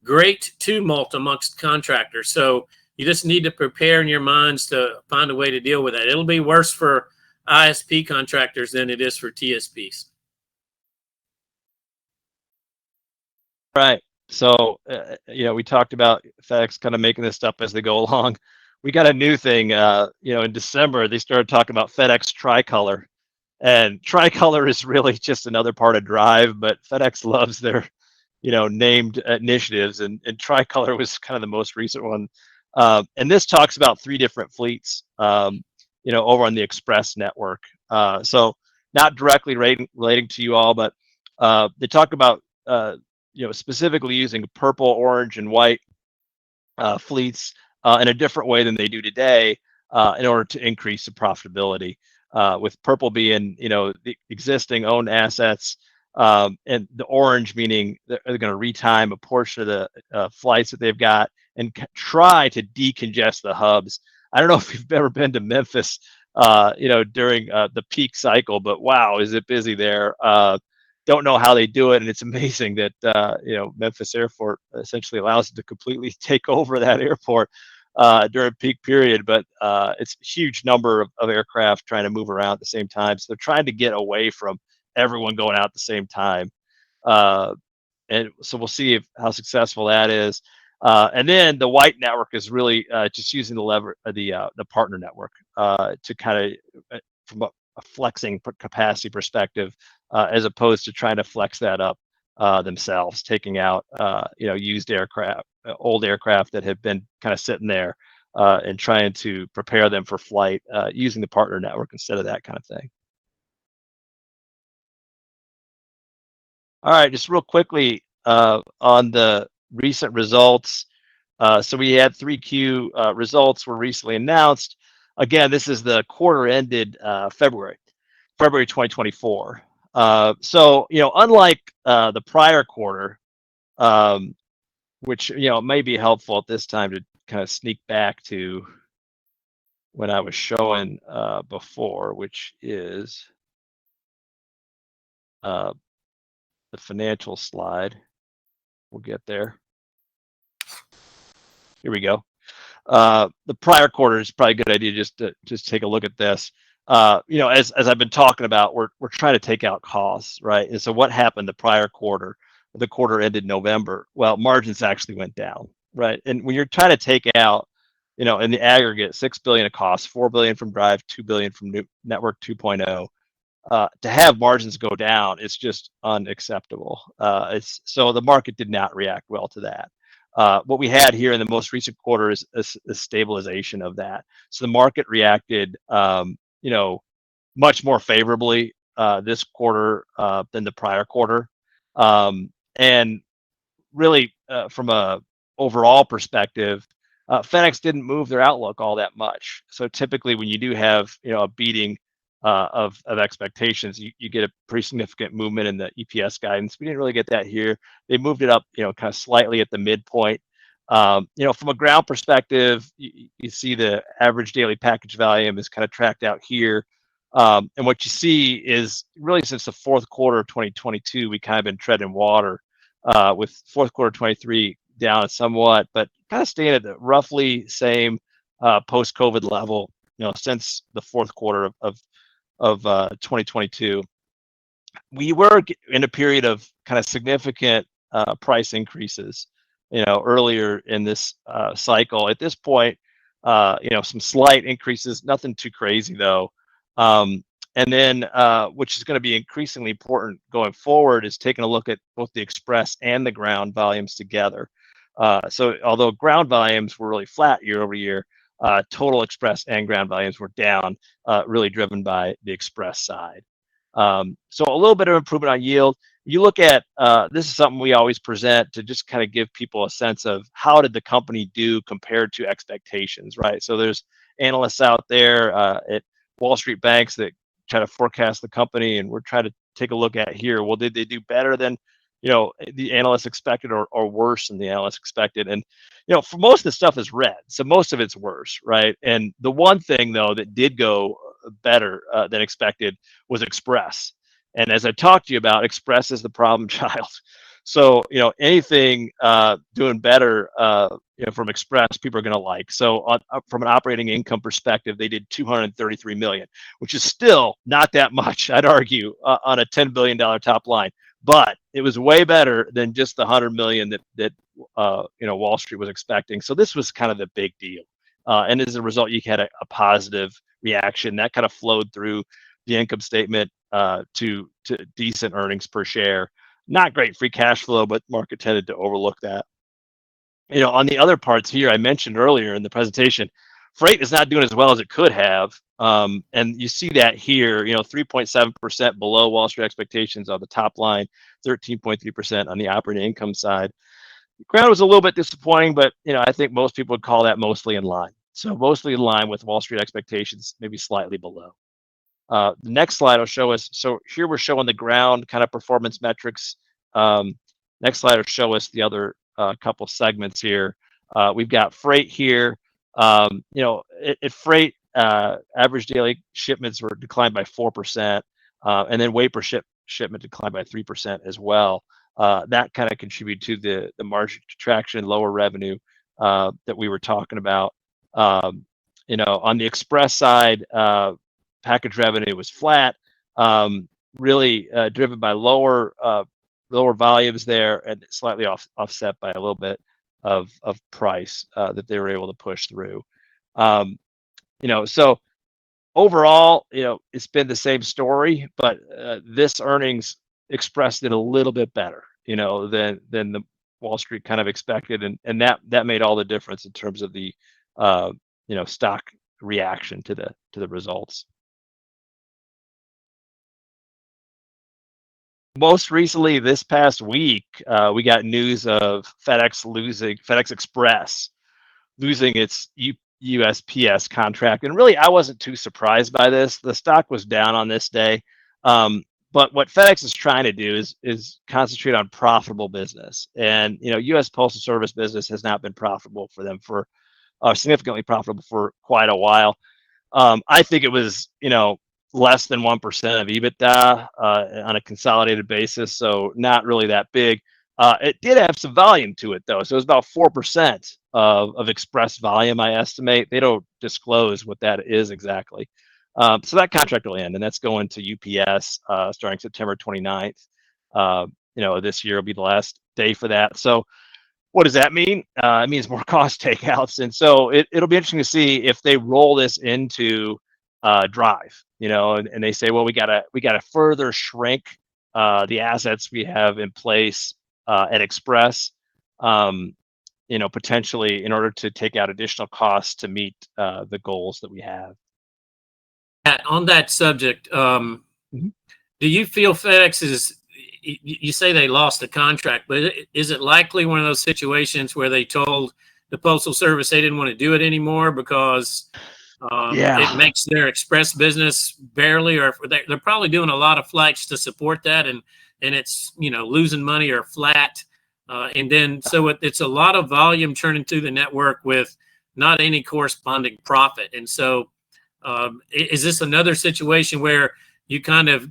great tumult amongst contractors. So you just need to prepare in your minds to find a way to deal with that. It'll be worse for ISP contractors than it is for TSPs. right. So we talked about FedEx kind of making this stuff as they go along. We got a new thing. In December they started talking about FedEx Tricolor, and Tricolor is really just another part of Drive, but FedEx loves their named initiatives, and Tricolor was kind of the most recent one. And this talks about 3 different fleets, over on the Express network. So not directly relating to you all, but they talk about specifically using purple, orange, and white fleets in a different way than they do today in order to increase the profitability. With purple being the existing owned assets, and the orange meaning they're going to retime a portion of the flights that they've got and try to decongest the hubs. I don't know if you've ever been to Memphis, during the peak cycle, but wow, is it busy there. Don't know how they do it, and it's amazing that Memphis Airport essentially allows it to completely take over that airport during peak period. But it's a huge number of aircraft trying to move around at the same time, so they're trying to get away from everyone going out at the same time. And so we'll see how successful that is. And then the white network is really just using the partner network to kind of from a flexing capacity perspective, as opposed to trying to flex that up themselves, taking out used aircraft, old aircraft that have been kind of sitting there, and trying to prepare them for flight using the partner network instead of that kind of thing. All right, just real quickly on the recent results. So we had 3Q results were recently announced. Again, this is the quarter ended February 2024. So unlike the prior quarter, which may be helpful at this time to kind of sneak back to when I was showing before, which is the financial slide. We'll get there. Here we go. The prior quarter is probably a good idea just to take a look at this. As I've been talking about, we're trying to take out costs, right? And so what happened the prior quarter? The quarter ended November. Well, margins actually went down, right? And when you're trying to take out, in the aggregate, $6 billion of costs, $4 billion from Drive, $2 billion from Network 2.0. To have margins go down is just unacceptable. So the market did not react well to that. What we had here in the most recent quarter is a stabilization of that. So the market reacted, much more favorably this quarter than the prior quarter, and really from a overall perspective, FedEx didn't move their outlook all that much. So typically, when you do have a beating of expectations, you get a pretty significant movement in the EPS guidance. We didn't really get that here. They moved it up, kind of slightly at the midpoint. From a ground perspective, you see the average daily package volume is kind of tracked out here. And what you see is really since the fourth quarter of 2022, we kind of been treading water, with fourth quarter 23 down somewhat, but kind of staying at the roughly same post-COVID level, since the fourth quarter of 2022. we were in a period of kind of significant price increases, earlier in this cycle. At this point, some slight increases, nothing too crazy though. And then, which is going to be increasingly important going forward, is taking a look at both the express and the ground volumes together. So although ground volumes were really flat year over year, total express and ground volumes were down, really driven by the express side. So a little bit of improvement on yield. You look at, this is something we always present to just kind of give people a sense of how did the company do compared to expectations, right? So there's analysts out there at Wall Street banks that try to forecast the company, and we're trying to take a look at here. Well, did they do better than the analysts expected, or worse than the analysts expected? And for most of the stuff is red, so most of it's worse, right? And the one thing though that did go better than expected was Express. And as I talked to you about, Express is the problem child. So anything doing better from Express, people are going to like. So from an operating income perspective, they did $233 million, which is still not that much, I'd argue, on a $10 billion top line. But it was way better than just the $100 million that Wall Street was expecting. So this was kind of the big deal. And as a result, you had a positive reaction that kind of flowed through the income statement to decent earnings per share. Not great free cash flow, but market tended to overlook that. On the other parts here, I mentioned earlier in the presentation, freight is not doing as well as it could have. And you see that here, 3.7% below Wall Street expectations on the top line, 13.3% on the operating income side. Ground was a little bit disappointing, but I think most people would call that mostly in line. So mostly in line with Wall Street expectations, maybe slightly below. The next slide will show us. So here we're showing the ground kind of performance metrics. Next slide will show us the other couple segments here. We've got freight here. At freight, average daily shipments were declined by 4%, and then weight per shipment declined by 3% as well. That kind of contributed to the margin contraction, lower revenue that we were talking about. On the express side, package revenue was flat, really driven by lower volumes there, and slightly offset by a little bit of price that they were able to push through. So overall, it's been the same story, but this earnings expressed it a little bit better, than the Wall Street kind of expected, and that made all the difference in terms of the stock reaction to the results. Most recently, this past week, we got news of FedEx Express losing its USPS contract. And really, I wasn't too surprised by this. The stock was down on this day. But what FedEx is trying to do is concentrate on profitable business. And, U.S. Postal Service business has not been profitable for them significantly profitable for quite a while. I think it was, less than 1% of EBITDA on a consolidated basis, so not really that big. It did have some volume to it, though. So it was about 4% of express volume, I estimate. They don't disclose what that is exactly. So that contract will end, and that's going to UPS starting September 29th. This year will be the last day for that. So what does that mean? It means more cost takeouts. And so it'll be interesting to see if they roll this into Drive, and they say, well, we gotta further shrink the assets we have in place at Express, potentially in order to take out additional costs to meet the goals that we have. On that subject, do you feel FedEx is, you say they lost the contract, but is it likely one of those situations where they told the Postal Service they didn't want to do it anymore because it makes their express business barely, or they're probably doing a lot of flights to support that, and it's losing money or flat, and then so it's a lot of volume churning through the network with not any corresponding profit. And so is this another situation where you kind of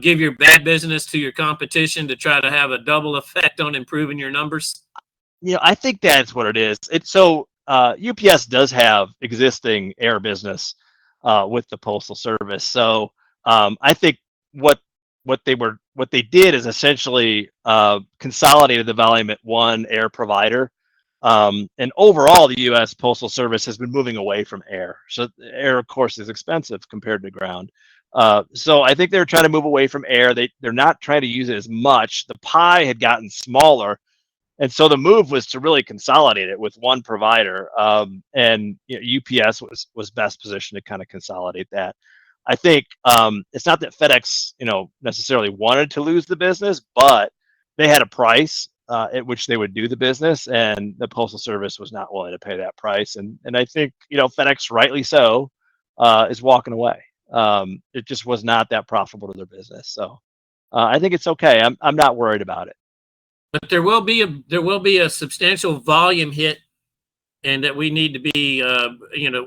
give your bad business to your competition to try to have a double effect on improving your numbers? I think that's what it is. UPS does have existing air business with the Postal Service. So I think what what they did is essentially consolidated the volume at one air provider. And overall, the U.S. Postal Service has been moving away from air. So air, of course, is expensive compared to ground. So I think they're trying to move away from air. They're not trying to use it as much. The pie had gotten smaller, and so the move was to really consolidate it with one provider. And UPS was best positioned to kind of consolidate that. I think it's not that FedEx, necessarily wanted to lose the business, but they had a price at which they would do the business, and the Postal Service was not willing to pay that price. And I think FedEx, rightly so, is walking away. It just was not that profitable to their business. So I think it's okay. I'm not worried about it. But there will be a substantial volume hit, and that we need to be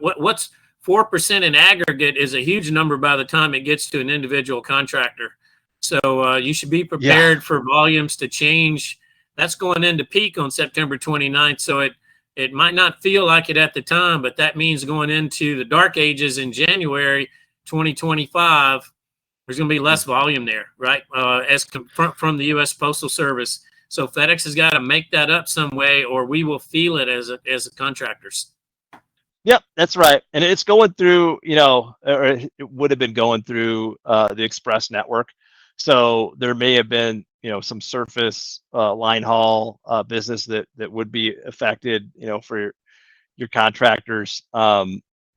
what's 4% in aggregate is a huge number by the time it gets to an individual contractor. So you should be prepared for volumes to change. That's going into peak on September 29th. So it might not feel like it at the time, but that means going into the dark ages in January 2025, there's going to be less volume there, right? From the U.S. Postal Service. So FedEx has got to make that up some way, or we will feel it as a contractors. Yep, that's right. And it's going through, or it would have been going through the Express network. So there may have been, some surface line haul business that would be affected, for your contractors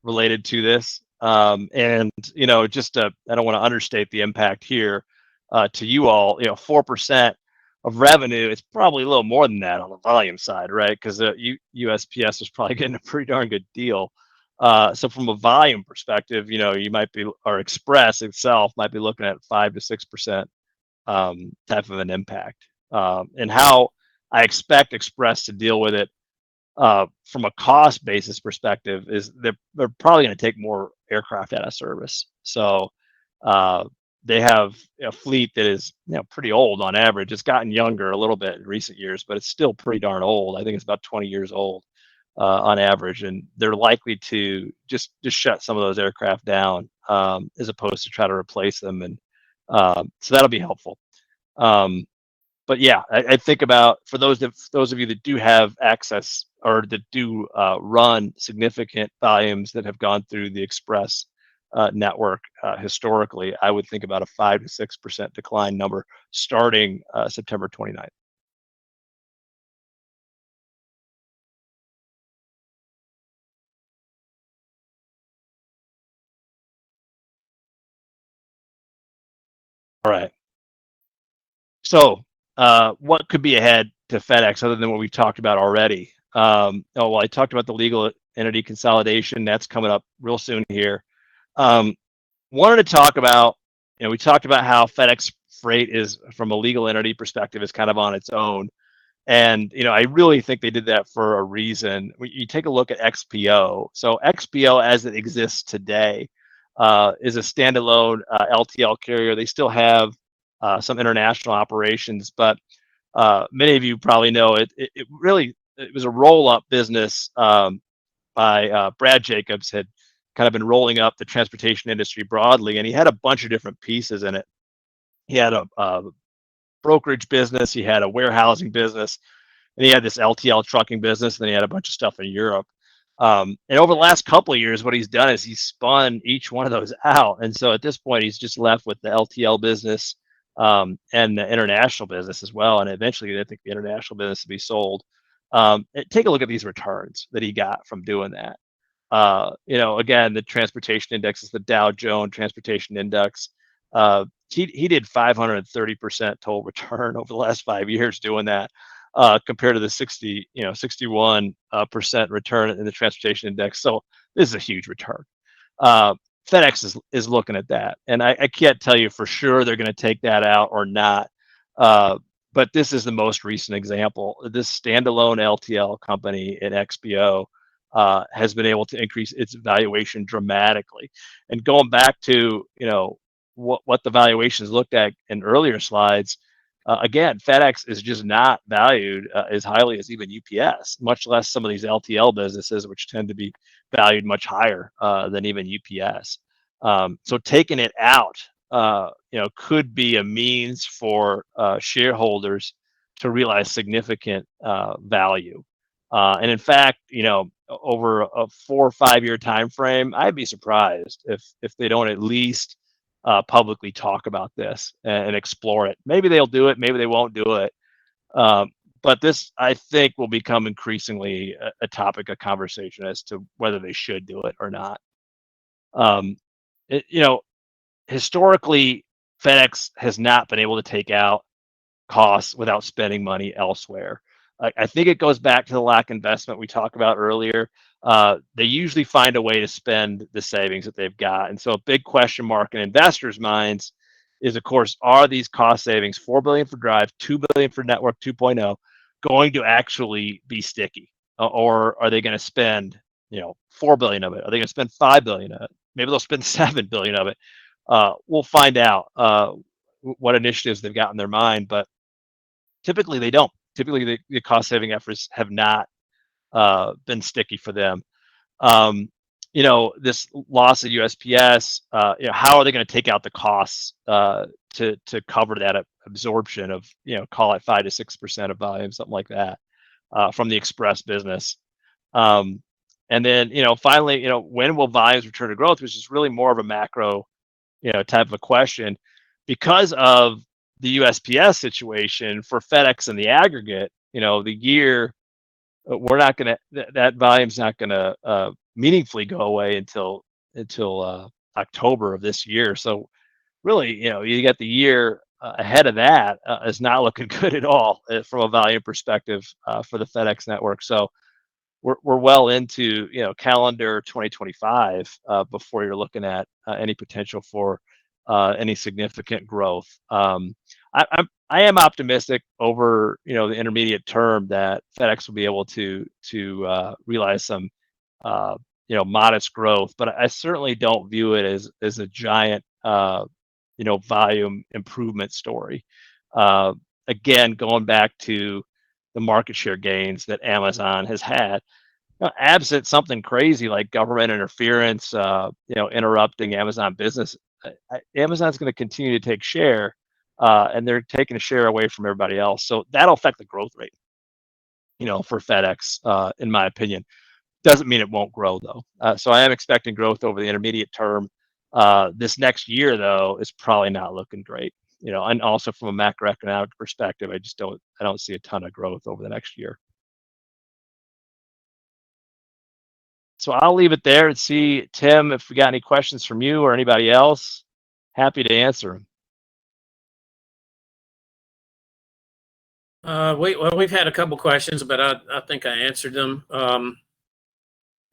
related to this. And, just I don't want to understate the impact here to you all. 4% of revenue, it's probably a little more than that on the volume side, right? Because USPS is probably getting a pretty darn good deal. So from a volume perspective, you might be, or Express itself might be looking at 5 to 6% type of an impact. And how I expect Express to deal with it from a cost basis perspective is they're probably going to take more aircraft out of service. So they have a fleet that is pretty old on average. It's gotten younger a little bit in recent years, but it's still pretty darn old. I think it's about 20 years old on average, and they're likely to just shut some of those aircraft down as opposed to try to replace them. And so that'll be helpful. But yeah, I think about, for those of you that do have access or that do run significant volumes that have gone through the Express network historically, I would think about a 5 to 6% decline number starting September 29th. All right. So what could be ahead to FedEx other than what we've talked about already? I talked about the legal entity consolidation. That's coming up real soon here. Wanted to talk about, we talked about how FedEx Freight is, from a legal entity perspective, is kind of on its own. And, I really think they did that for a reason. You take a look at XPO. So XPO, as it exists today, is a standalone LTL carrier. They still have some international operations, but many of you probably know it was a roll-up business by Brad Jacobs, had kind of been rolling up the transportation industry broadly, and he had a bunch of different pieces in it. He had a brokerage business, he had a warehousing business, and he had this LTL trucking business, and then he had a bunch of stuff in Europe. And over the last couple of years, what he's done is he's spun each one of those out. And so at this point, he's just left with the LTL business and the international business as well. And eventually, I think the international business will be sold. Take a look at these returns that he got from doing that. Again, the transportation index is the Dow Jones Transportation Index. He did 530% total return over the last 5 years doing that, compared to the 61% return in the transportation index. So this is a huge return. FedEx is looking at that, and I can't tell you for sure they're going to take that out or not. But this is the most recent example. This standalone LTL company in XPO has been able to increase its valuation dramatically. And going back to what the valuations looked at in earlier slides, again, FedEx is just not valued as highly as even UPS, much less some of these LTL businesses, which tend to be valued much higher than even UPS. So taking it out, could be a means for shareholders to realize significant value. And in fact, over a 4 or 5 year time frame, I'd be surprised if they don't at least publicly talk about this and explore it. Maybe they'll do it, maybe they won't do it. But this, I think, will become increasingly a topic of conversation as to whether they should do it or not. It, historically, FedEx has not been able to take out costs without spending money elsewhere. I think it goes back to the lack of investment we talked about earlier. They usually find a way to spend the savings that they've got. And so a big question mark in investors' minds is, of course, are these cost savings, $4 billion for Drive, $2 billion for Network 2.0, going to actually be sticky? Or are they going to spend, $4 billion of it? Are they going to spend $5 billion of it? Maybe they'll spend $7 billion of it. We'll find out what initiatives they've got in their mind, but typically they don't. Typically, the cost-saving efforts have not been sticky for them. This loss at USPS, how are they going to take out the costs to cover that absorption of, call it 5 to 6% of volume, something like that, from the express business. And then, finally, when will volumes return to growth, which is really more of a macro, type of a question, because of the USPS situation for FedEx in the aggregate. The year, we're not going to, that volume's not going to meaningfully go away until October of this year. So really, you got the year ahead of that is not looking good at all from a volume perspective for the FedEx network. So we're well into calendar 2025 before you're looking at any potential for any significant growth. I am optimistic over the intermediate term that FedEx will be able to realize some modest growth, but I certainly don't view it as a giant volume improvement story. Again, going back to the market share gains that Amazon has had, absent something crazy like government interference, interrupting Amazon business, Amazon's going to continue to take share, and they're taking a share away from everybody else. So that'll affect the growth rate, for FedEx, in my opinion. Doesn't mean it won't grow though. So I am expecting growth over the intermediate term. This next year though is probably not looking great. And also from a macroeconomic perspective, I don't see a ton of growth over the next year. So I'll leave it there and see, Tim, if we got any questions from you or anybody else. Happy to answer them. We've had a couple questions, but I think I answered them.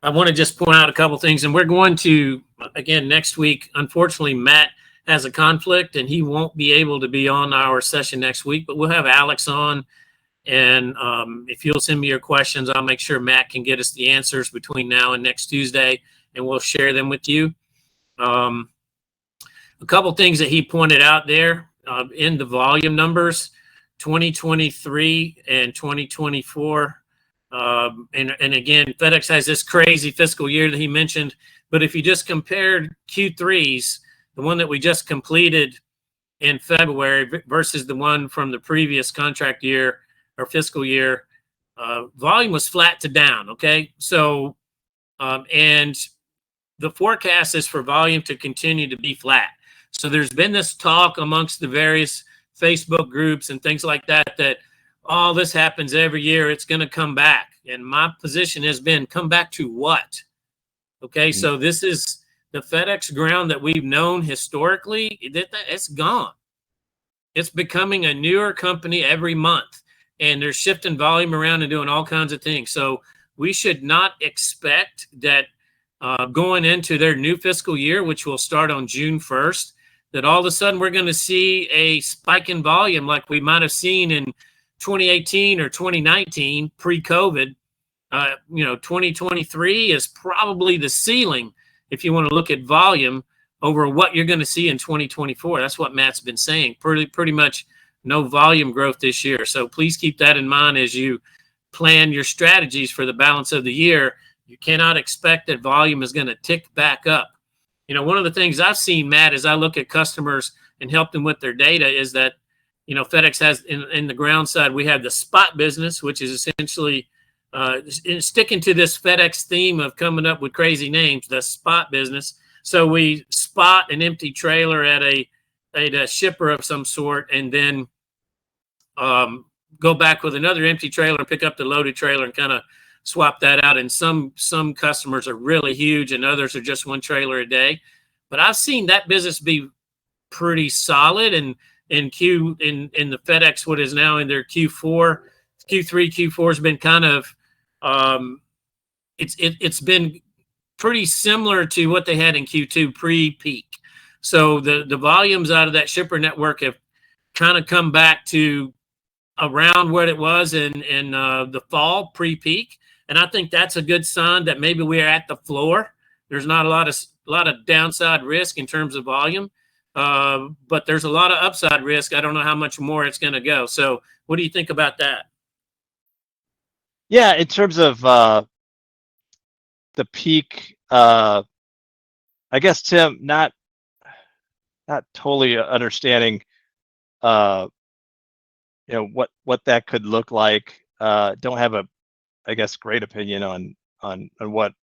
I want to just point out a couple things, and we're going to, again, next week. Unfortunately, Matt has a conflict, and he won't be able to be on our session next week, but we'll have Alex on. And if you'll send me your questions, I'll make sure Matt can get us the answers between now and next Tuesday, and we'll share them with you. A couple things that he pointed out there in the volume numbers, 2023 and 2024. And again, FedEx has this crazy fiscal year that he mentioned, but if you just compared Q3s, the one that we just completed in February versus the one from the previous contract year or fiscal year, volume was flat to down. Okay. So, and the forecast is for volume to continue to be flat. So there's been this talk amongst the various Facebook groups and things like that, all this happens every year, it's going to come back. And my position has been, come back to what? Okay. So this is the FedEx ground that we've known historically. It's gone. It's becoming a newer company every month. And they're shifting volume around and doing all kinds of things. So we should not expect that going into their new fiscal year, which will start on June 1st, that all of a sudden we're going to see a spike in volume like we might have seen in 2018 or 2019 pre-COVID. 2023 is probably the ceiling if you want to look at volume over what you're going to see in 2024. That's what Matt's been saying. Pretty much no volume growth this year. So please keep that in mind as you plan your strategies for the balance of the year. You cannot expect that volume is going to tick back up. One of the things I've seen, Matt, as I look at customers and help them with their data is that, FedEx has in the ground side, we have the spot business, which is essentially sticking to this FedEx theme of coming up with crazy names, the spot business. So we spot an empty trailer at a shipper of some sort, and then go back with another empty trailer, pick up the loaded trailer, and kind of swap that out. And some customers are really huge, and others are just one trailer a day. But I've seen that business be pretty solid, and in the FedEx, what is now in their Q4, Q4 has been kind of it's been pretty similar to what they had in Q2 pre-peak. So the volumes out of that shipper network have kind of come back to around what it was in the fall pre-peak, and I think that's a good sign that maybe we're at the floor. There's not a lot of downside risk in terms of volume, but there's a lot of upside risk. I don't know how much more it's going to go. So, what do you think about that? Yeah, in terms of the peak, I guess, Tim, not totally understanding what that could look like. Don't have I guess, great opinion on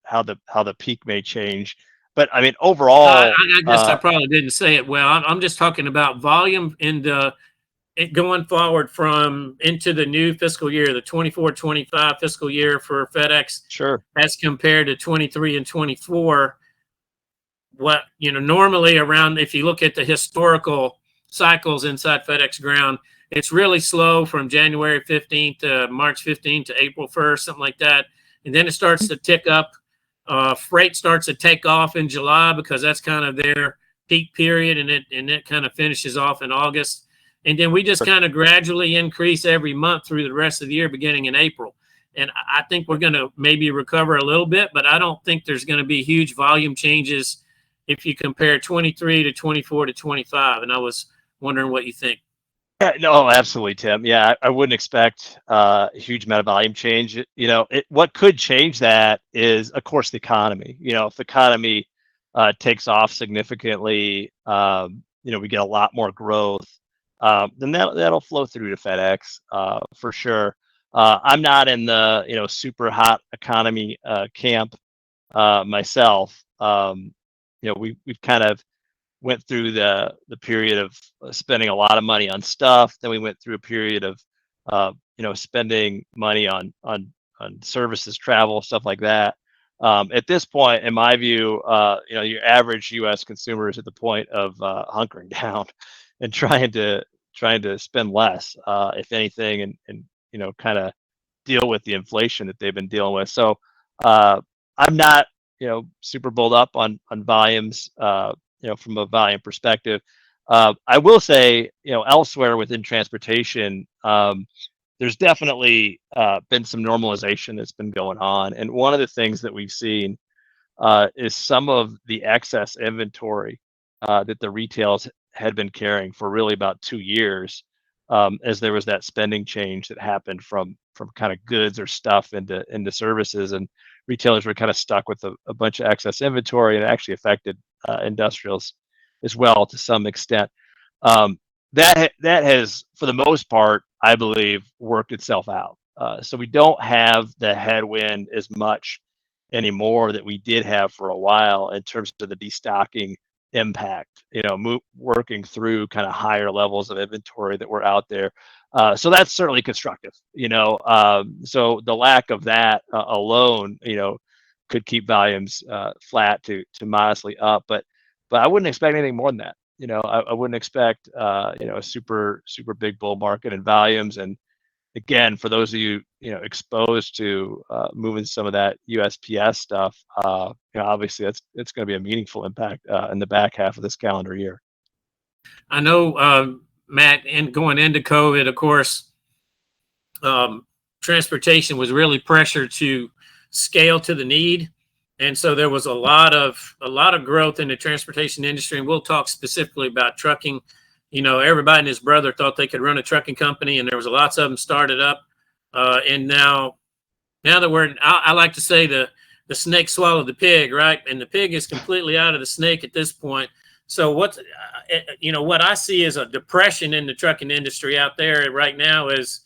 how the peak may change. But I mean, overall, I guess I probably didn't say it well. I'm just talking about volume going forward from into the new fiscal year, the 24-25 fiscal year for FedEx. Sure. As compared to 23 and 24. What, normally around, if you look at the historical cycles inside FedEx Ground, it's really slow from January 15th to March 15th to April 1st, something like that. And then it starts to tick up. Freight starts to take off in July because that's kind of their peak period, and it kind of finishes off in August. And then we just kind of gradually increase every month through the rest of the year, beginning in April. And I think we're going to maybe recover a little bit, but I don't think there's going to be huge volume changes if you compare 23 to 24 to 25. And I was wondering what you think. Yeah, no, absolutely, Tim. Yeah, I wouldn't expect a huge amount of volume change. What could change that is, of course, the economy. If the economy takes off significantly, we get a lot more growth, then that'll flow through to FedEx for sure. I'm not in the super hot economy camp myself. We've kind of went through the period of spending a lot of money on stuff. Then we went through a period of spending money on services, travel, stuff like that. At this point, in my view, your average U.S. consumer is at the point of hunkering down and trying to spend less, if anything, and kind of deal with the inflation that they've been dealing with. So I'm not super bulled up on volumes. From a volume perspective, I will say, elsewhere within transportation, there's definitely been some normalization that's been going on. And one of the things that we've seen is some of the excess inventory that the retails had been carrying for really about 2 years, as there was that spending change that happened from kind of goods or stuff into services, and retailers were kind of stuck with a bunch of excess inventory, and it actually affected industrials as well to some extent. That has, for the most part, I believe, worked itself out. So we don't have the headwind as much anymore that we did have for a while in terms of the destocking impact, working through kind of higher levels of inventory that were out there. So that's certainly constructive, so the lack of that alone, could keep volumes flat to modestly up, but I wouldn't expect anything more than that. I wouldn't expect a super big bull market in volumes. And again, for those of you exposed to moving some of that USPS stuff, obviously it's going to be a meaningful impact in the back half of this calendar year. I know, Matt, and going into COVID, of course, transportation was really pressured to scale to the need, and so there was a lot of growth in the transportation industry. And we'll talk specifically about trucking. Everybody and his brother thought they could run a trucking company, and there was lots of them started up. And now that I like to say the snake swallowed the pig, right? And the pig is completely out of the snake at this point. So what I see is a depression in the trucking industry out there right now is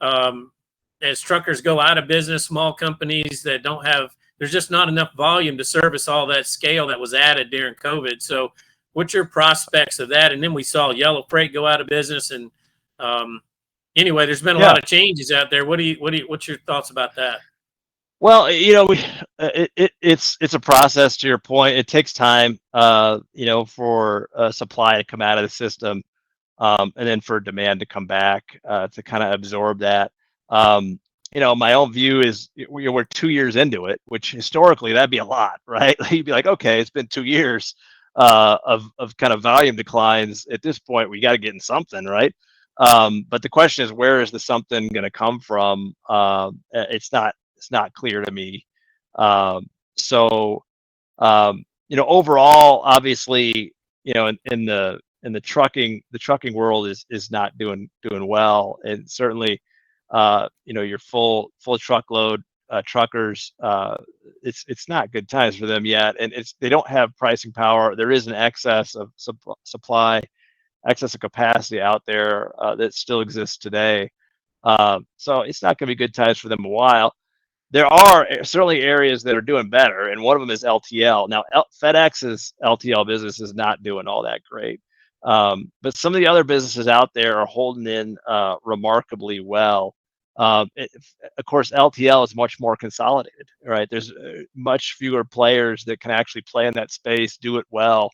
as truckers go out of business, small companies that don't have, there's just not enough volume to service all that scale that was added during COVID. So what's your prospects of that? And then we saw Yellow Freight go out of business. And anyway, there's been a lot of changes out there. What's your thoughts about that? Well, it's a process. To your point, it takes time, for supply to come out of the system, and then for demand to come back to kind of absorb that. My own view is we're 2 years into it, which historically that'd be a lot, right? You'd be like, okay, it's been 2 years of kind of volume declines. At this point, we got to get in something, right? But the question is, where is the something going to come from? It's not clear to me. Overall, obviously, in the trucking world is not doing well, and certainly, your full truckload truckers, it's not good times for them yet, and they don't have pricing power. There is an excess of supply, excess of capacity out there that still exists today. So it's not going to be good times for them a while. There are certainly areas that are doing better, and one of them is LTL. Now, FedEx's LTL business is not doing all that great, but some of the other businesses out there are holding in remarkably well. Of course, LTL is much more consolidated, right? There's much fewer players that can actually play in that space, do it well,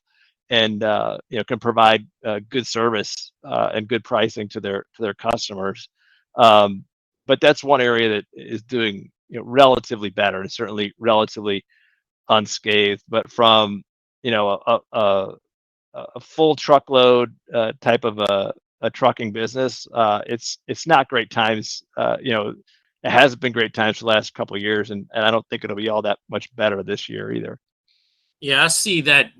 and can provide good service and good pricing to their customers. But that's one area that is doing relatively better, and certainly relatively unscathed. But from a full truckload type of a trucking business, it's not great times. It hasn't been great times for the last couple of years, and I don't think it'll be all that much better this year either. Yeah, I see that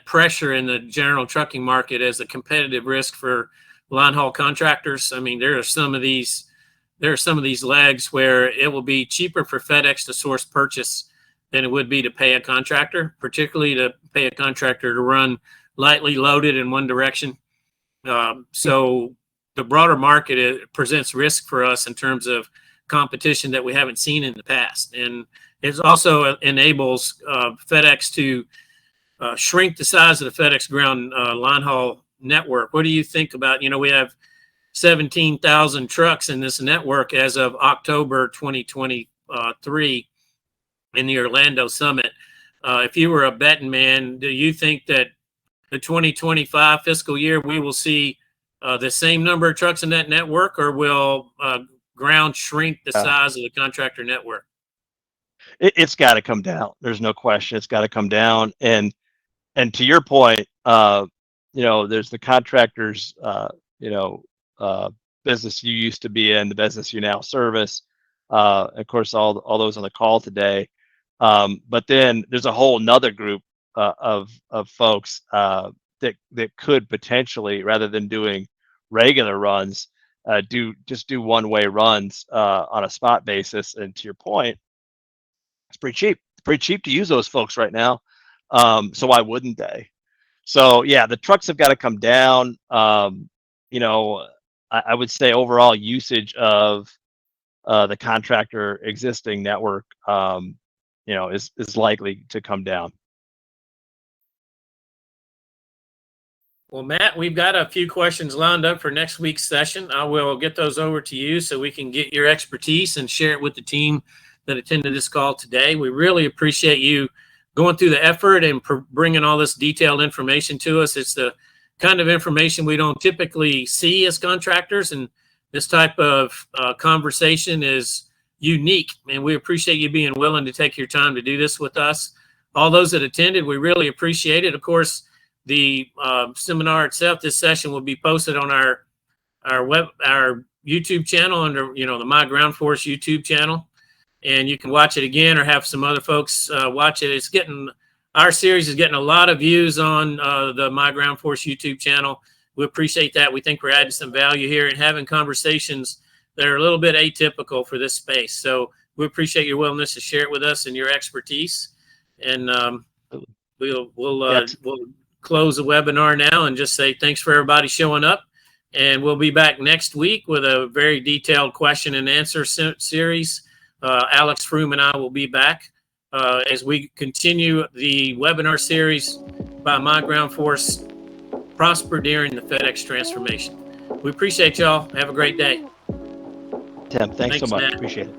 pressure in the general trucking market as a competitive risk for line haul contractors. I mean, there are some of these legs where it will be cheaper for FedEx to source purchase than it would be to pay a contractor, particularly to pay a contractor to run lightly loaded in one direction. So the broader market presents risk for us in terms of competition that we haven't seen in the past. And it also enables FedEx to shrink the size of the FedEx ground line haul network. What do you think about, we have 17,000 trucks in this network as of October 2023 in the Orlando Summit. If you were a betting man, do you think that the 2025 fiscal year we will see the same number of trucks in that network, or will ground shrink the size of the contractor network? It's got to come down. There's no question. It's got to come down. And to your point, there's the contractors, business you used to be in, the business you now service. Of course, all those on the call today. But then there's a whole nother group of folks that could potentially, rather than doing regular runs, do one-way runs on a spot basis. And to your point, it's pretty cheap. It's pretty cheap to use those folks right now. So why wouldn't they? So yeah, the trucks have got to come down. I would say overall usage of the contractor existing network, is likely to come down. Well, Matt, we've got a few questions lined up for next week's session. I will get those over to you so we can get your expertise and share it with the team that attended this call today. We really appreciate you going through the effort and bringing all this detailed information to us. It's the kind of information we don't typically see as contractors, and this type of conversation is unique, and we appreciate you being willing to take your time to do this with us. All those that attended, we really appreciate it. Of course, the seminar itself, this session, will be posted on our YouTube channel under the mygroundforce YouTube channel, and you can watch it again or have some other folks watch it. Our series is getting a lot of views on the mygroundforce YouTube channel. We appreciate that. We think we're adding some value here and having conversations that are a little bit atypical for this space. So we appreciate your willingness to share it with us and your expertise. And we'll close the webinar now and just say thanks for everybody showing up. And we'll be back next week with a very detailed question and answer series. Alex Froome and I will be back as we continue the webinar series by mygroundforce, Prosper During the FedEx Transformation. We appreciate y'all. Have a great day. Tim, thanks so much. Matt. Appreciate it.